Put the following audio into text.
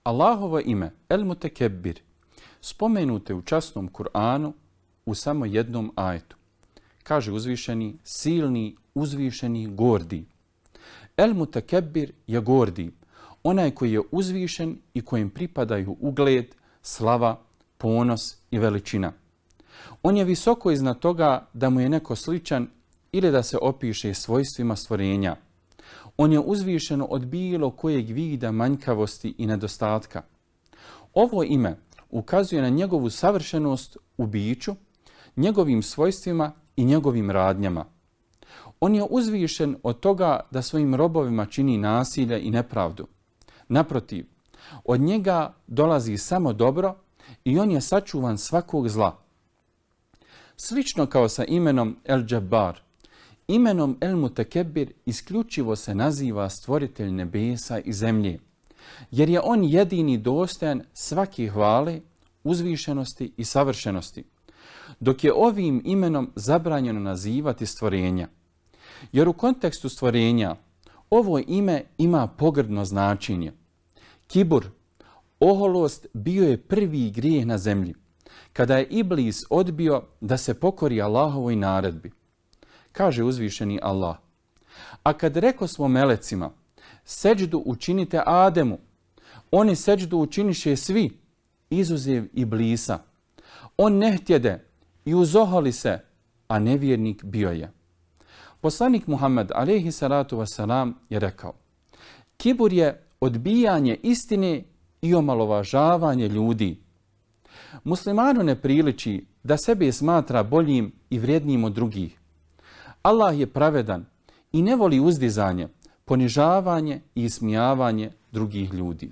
Allahovo ime, El Mutekebbir, spomenute u časnom Kur'anu u samo jednom ajetu. Kaže uzvišeni, silni, uzvišeni, gordi. El Mutekebbir je gordi, onaj koji je uzvišen i kojem pripadaju ugled, slava, ponos i veličina. On je visoko iznad toga da mu je neko sličan ili da se opiše svojstvima stvorenja. On je uzvišen od bilo kojeg vida manjkavosti i nedostatka. Ovo ime ukazuje na njegovu savršenost u biću, njegovim svojstvima i njegovim radnjama. On je uzvišen od toga da svojim robovima čini nasilje i nepravdu. Naprotiv, od njega dolazi samo dobro i on je sačuvan svakog zla. Slično kao sa imenom El Džabbar, imenom El Mutekebbir isključivo se naziva stvoritelj nebesa i zemlje, jer je on jedini dostojan svake hvale, uzvišenosti i savršenosti, dok je ovim imenom zabranjeno nazivati stvorenja. Jer u kontekstu stvorenja ovo ime ima pogrdno značenje. Kibur, oholost, bio je prvi grijeh na zemlji, kada je Iblis odbio da se pokori Allahovoj naredbi. Kaže uzvišeni Allah, a kad rekosmo melecima, seđdu učinite Ademu, oni seđdu učiniše svi, izuzev Iblisa. On ne htjede i uzoholi se, a nevjernik bio je. Poslanik Muhammed alejhi salatu vesselam je rekao, kibur je odbijanje istine i omalovažavanje ljudi. Muslimanu ne priliči da sebe smatra boljim i vrijednijim od drugih. Allah je pravedan i ne voli uzdizanje, ponižavanje i ismijavanje drugih ljudi.